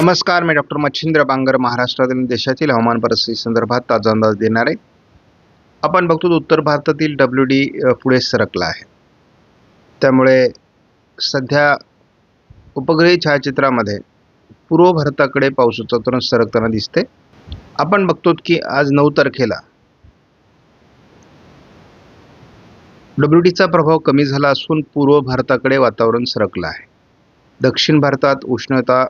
नमस्कार, मी डॉक्टर मच्छिंद्र बांगर महाराष्ट्रातील देशातील हवामान परिस्थिती संदर्भात ताजा अंदाज देणार आहे. आपण बघतो उत्तर भारतातील WD पुढे सरकला आहे. त्यामुळे सध्या उपग्रही छायाचित्रामध्ये पूर्व भारताकडे पावसाचा तरण सरकताना दिसते. आपण बघतो की आज 9 तारखेला WDचा प्रभाव कमी झाला असून पूर्व भारताकडे वातावरण सरकलं आहे. दक्षिण भारतात उष्णता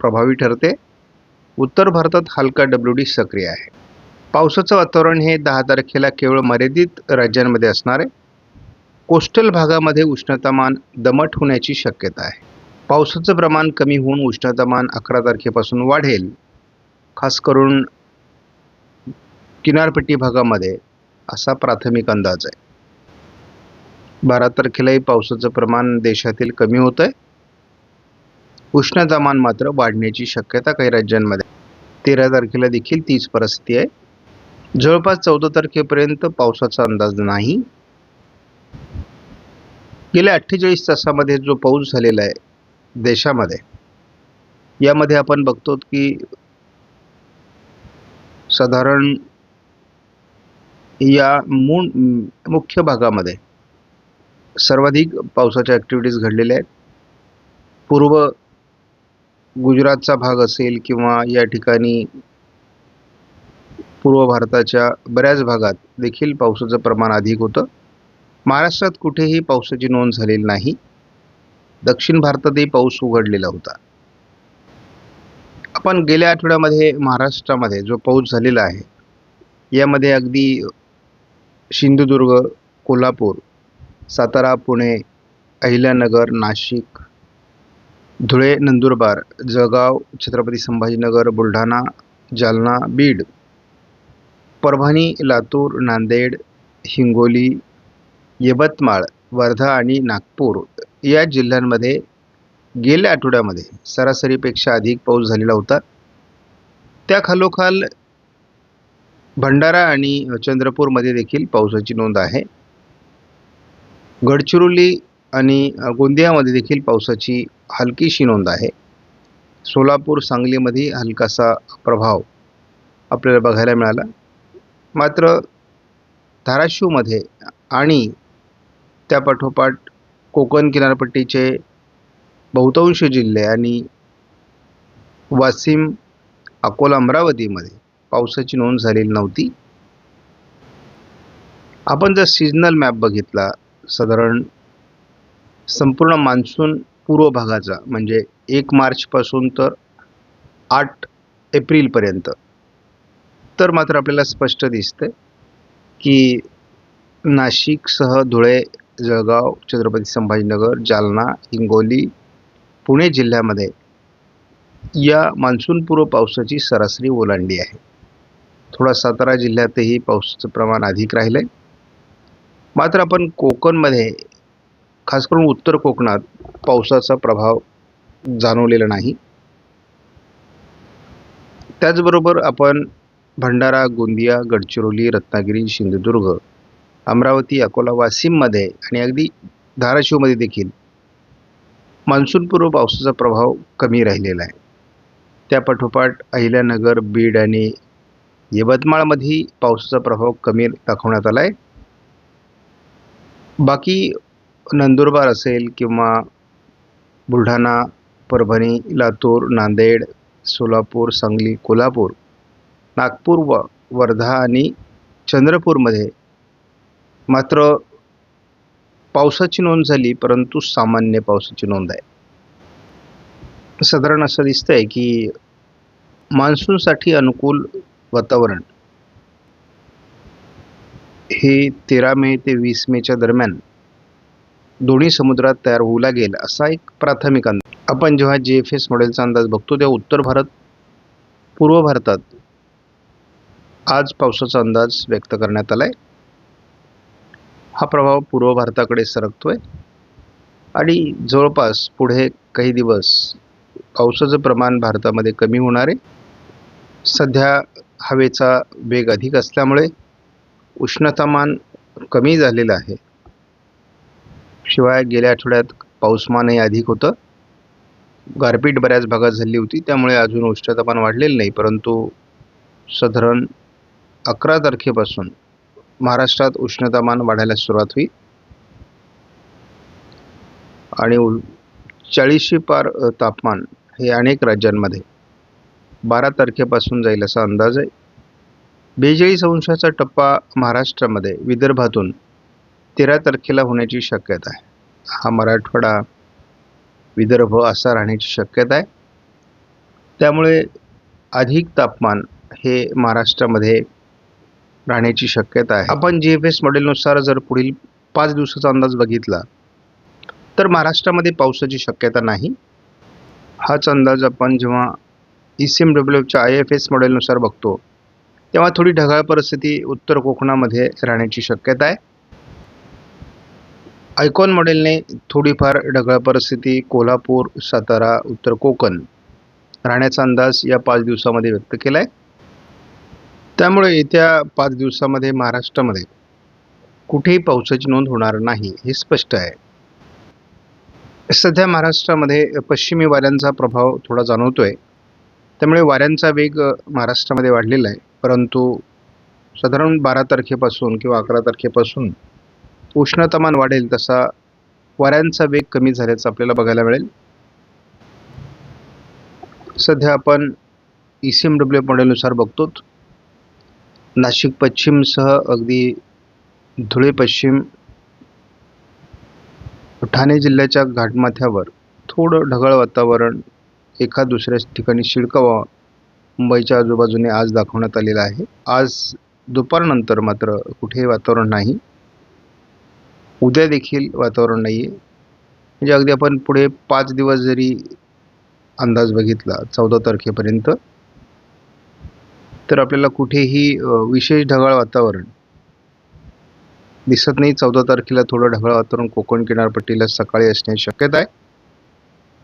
प्रभावी ठरते. उत्तर भारतात हलका WD सक्रिय आहे. पावसाचं वातावरण हे 10 तारखेला केवळ मर्यादित राज्यांमध्ये असणार आहे. कोस्टल भागामध्ये उष्णतामान दमट होण्याची शक्यता आहे. पावसाचं प्रमाण कमी होऊन उष्णतामान 11 तारखेपासून वाढेल. खास करून किनारपट्टी भागामध्ये असा प्राथमिक अंदाज आहे. 12 तारखेलाही पावसाचं प्रमाण देशातील कमी होत आहे. उष्णतामान मात्र वाढण्याची शक्यता काही राज्यांमध्ये. 13 तारखेला देखील तीच परिस्थिती आहे. जवळपास 14 तारखेपर्यंत पावसाचा अंदाज नाही. गेल्या 48 तासामध्ये जो पाऊस झालेला आहे देशामध्ये, यामध्ये आपण बघतो की साधारण या मुख्य भागामध्ये सर्वाधिक पावसाच्या ॲक्टिव्हिटीज घडलेल्या आहेत. पूर्व गुजरातचा भाग असेल किंवा या ठिकाणी पूर्व भारताच्या बऱ्याच भागात देखील पावसाचं प्रमाण अधिक होतं. महाराष्ट्रात कुठेही पावसाची नोंद झालेली नाही. दक्षिण भारतातही पाऊस उघडलेला होता. आपण गेल्या आठवड्यामध्ये महाराष्ट्रामध्ये जो पाऊस झालेला आहे, यामध्ये अगदी सिंधुदुर्ग, कोल्हापूर, सातारा, पुणे, अहिल्यानगर, नाशिक, धुळे, नंदुरबार, जळगाव, छत्रपती संभाजीनगर, बुलढाणा, जालना, बीड, परभणी, लातूर, नांदेड, हिंगोली, यवतमाळ, वर्धा आणि नागपूर या जिल्ह्यांमध्ये गेल्या आठवड्यामध्ये सरासरीपेक्षा अधिक पाऊस झालेला होता. त्याखालोखाल भंडारा आणि चंद्रपूरमध्ये देखील पावसाची नोंद आहे. गडचिरोली आणि गोंदियामध्ये देखील पावसाची हलकीशी नोंद आहे. सोलापूर, सांगलीमध्ये हलकासा प्रभाव आपल्याला बघायला मिळाला. मात्र धाराशिवमध्ये आणि त्यापाठोपाठ कोकण किनारपट्टीचे बहुतांश जिल्हे आणि वाशिम, अकोला, अमरावतीमध्ये पावसाची नोंद झालेली नव्हती. आपण जर सीजनल मॅप बघितला, साधारण संपूर्ण मान्सून पूर्व भागाचा म्हणजे 1 मार्चपासून तर 8 एप्रिलपर्यंत, तर मात्र आपल्याला स्पष्ट दिसतं की नाशिकसह धुळे, जळगाव, छत्रपती संभाजीनगर, जालना, हिंगोली, पुणे जिल्ह्यामध्ये या मान्सूनपूर्व पावसाची सरासरी ओलांडली आहे. थोडा सातारा जिल्ह्यातही पावसाचं प्रमाण अधिक राहिलं आहे. मात्र आपण कोकणमध्ये, खास करून उत्तर कोकणात पावसाचा प्रभाव जाणवलेला नाही. त्याचबरोबर आपण भंडारा, गोंदिया, गडचिरोली, रत्नागिरी, सिंधुदुर्ग, अमरावती, अकोला, वाशिममध्ये आणि अगदी धाराशिवमध्ये देखील मान्सूनपूर्व पावसाचा प्रभाव कमी राहिलेला आहे. त्यापाठोपाठ अहिल्यानगर, बीड आणि यवतमाळमध्ये पावसाचा प्रभाव कमी दाखवण्यात आला आहे. बाकी नंदुरबार असेल किंवा बुलढाणा, परभणी, लातूर, नांदेड, सोलापूर, सांगली, कोल्हापूर, नागपूर, वर्धा आणि चंद्रपूरमध्ये मात्र पावसाची नोंद झाली, परंतु सामान्य पावसाची नोंद आहे. साधारण असं दिसतंय की मान्सूनसाठी अनुकूल वातावरण हे 13 मे ते 20 मेच्या दरम्यान दोन्ही समुद्रात तयार होऊ लागेल, असा एक प्राथमिक अंदाज. आपण जेव्हा GFS मॉडेलचा अंदाज बघतो तेव्हा उत्तर भारत, पूर्व भारतात आज पावसाचा अंदाज व्यक्त करण्यात आला आहे. हा प्रभाव पूर्व भारताकडे सरकतोय आणि जवळपास पुढे काही दिवस पावसाचं प्रमाण भारतामध्ये कमी होणार आहे. सध्या हवेचा वेग अधिक असल्यामुळे उष्णतामान कमी झालेलं आहे. शिवाय गेल्या आठवड्यात पाऊसमानही अधिक होतं. गारपीट बऱ्याच भागात झाली होती, त्यामुळे अजून उष्णतामान वाढलेलं नाही. परंतु साधारण 11 तारखेपासून महाराष्ट्रात उष्णतामान वाढायला सुरुवात होईल आणि 40शी पार तापमान हे अनेक राज्यांमध्ये 12 तारखेपासून जाईल असा अंदाज आहे. 42 अंशाचा टप्पा महाराष्ट्रामध्ये विदर्भातून 13 तारखेला होण्याची शक्यता आहे. हा मराठवाडा विदर्भ असा राहण्याची शक्यता आहे. त्यामुळे अधिक तापमान हे महाराष्ट्रामध्ये राहण्याची शक्यता आहे. आपण GFS मॉडेलनुसार जर पुढील 5 दिवसाचा अंदाज बघितला तर महाराष्ट्रामध्ये पावसाची शक्यता नाही. हाच अंदाज आपण जेव्हा ECMWFच्या IFS मॉडेलनुसार बघतो तेव्हा थोडी ढगाळ परिस्थिती उत्तर कोकणामध्ये राहण्याची शक्यता आहे. आयकॉन मॉडेलने थोडीफार ढगाळ परिस्थिती कोल्हापूर, सातारा, उत्तर कोकण राहण्याचा अंदाज या 5 दिवसामध्ये व्यक्त केला आहे. त्यामुळे येत्या 5 दिवसामध्ये महाराष्ट्रामध्ये कुठेही पावसाची नोंद होणार नाही हे स्पष्ट आहे. सध्या महाराष्ट्रामध्ये पश्चिमी वाऱ्यांचा प्रभाव थोडा जाणवतोय, त्यामुळे वाऱ्यांचा वेग महाराष्ट्रामध्ये वाढलेला आहे. परंतु साधारण 12 तारखेपासून किंवा 11 तारखेपासून उष्णतामान वाढेल तसा वाऱ्यांचा वेग कमी झाल्याचं आपल्याला बघायला मिळेल. सध्या आपण ECMWF मॉडेलनुसार बघतो, नाशिक पश्चिमसह अगदी धुळे पश्चिम, ठाणे जिल्ह्याच्या घाटमाथ्यावर थोडं ढगाळ वातावरण, एका दुसऱ्या ठिकाणी शिडकावा मुंबईच्या आजूबाजूने आज दाखवण्यात आलेला आहे. आज दुपारनंतर मात्र कुठेही वातावरण नाही. उद्या देखील वातावरण नाही आहे. म्हणजे अगदी आपण पुढे 5 दिवस जरी अंदाज बघितला 14 तारखेपर्यंत तर आपल्याला कुठेही विशेष ढगाळ वातावरण दिसत नाही. 14 तारखेला थोडं ढगाळ वातावरण कोकण किनारपट्टीला सकाळी असण्याची शक्यता आहे.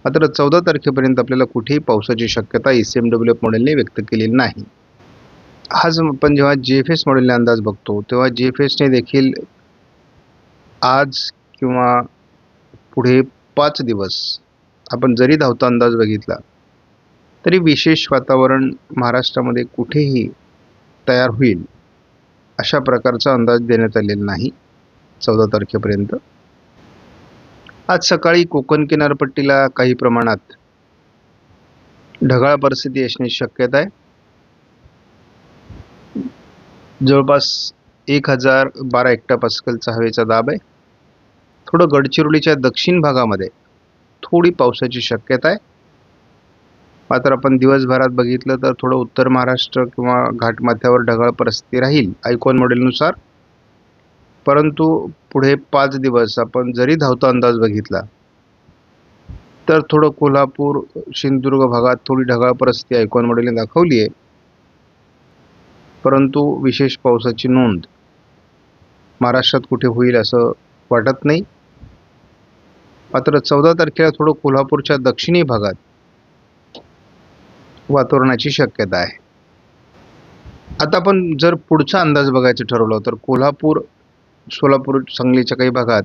मात्र 14 तारखेपर्यंत आपल्याला कुठेही पावसाची शक्यता ECMWF मॉडेलने व्यक्त केलेली नाही. आज आपण जेव्हा GFS मॉडेलने अंदाज बघतो तेव्हा GFSने देखील आज किंवा पुढे 5 दिवस आपण जरी धावता अंदाज बघितला तरी विशेष वातावरण महाराष्ट्रामध्ये कुठेही तयार होईल अशा प्रकारचा अंदाज देण्यात आलेला नाही 14 तारखेपर्यंत. आज सकाळी कोकण किनारपट्टीला काही प्रमाणात ढगाळ परिस्थिती असण्याची शक्यता आहे. जवळपास 1012 हेक्टोपास्कलचा हवेचा दाब आहे. थोडं गडचिरोलीच्या दक्षिण भागामध्ये थोडी पावसाची शक्यता आहे. मात्र आपण दिवसभरात बघितलं तर थोडं उत्तर महाराष्ट्र किंवा घाटमाथ्यावर ढगाळ परिस्थिती राहील आयकॉन मॉडेलनुसार. परंतु पुढे 5 दिवस आपण जरी धावता अंदाज बघितला तर थोडं कोल्हापूर, सिंधुदुर्ग भागात थोडी ढगाळ परिस्थिती आयकॉन मॉडेलने दाखवली आहे. परंतु विशेष पावसाची नोंद महाराष्ट्रात कुठे होईल असं वाटत नाही. मात्र 14 तारखेला थोडं कोल्हापूरच्या दक्षिणी भागात वातावरणाची शक्यता आहे. आता आपण जर पुढचा अंदाज बघायचं ठरवलं तर कोल्हापूर, सोलापूर, सांगलीच्या काही भागात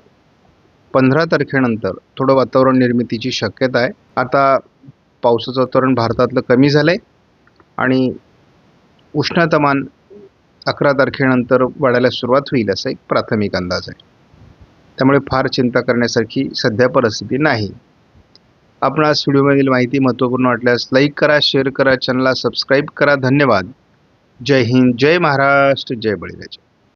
15 तारखेनंतर थोडं वातावरण निर्मितीची शक्यता आहे. आता पावसाचं वातावरण भारतातलं कमी झालं आहे आणि उष्णतामान 11 तारखेनंतर वाढायला सुरुवात होईल असा एक प्राथमिक अंदाज आहे. त्यामुळे फार चिंता करण्यासारखी सध्या परिस्थिती नाही. आपणास व्हिडिओमधील माहिती महत्त्वपूर्ण वाटल्यास लाईक करा, शेअर करा, चॅनलला सबस्क्राईब करा. धन्यवाद. जय हिंद, जय महाराष्ट्र, जय बळीराजा.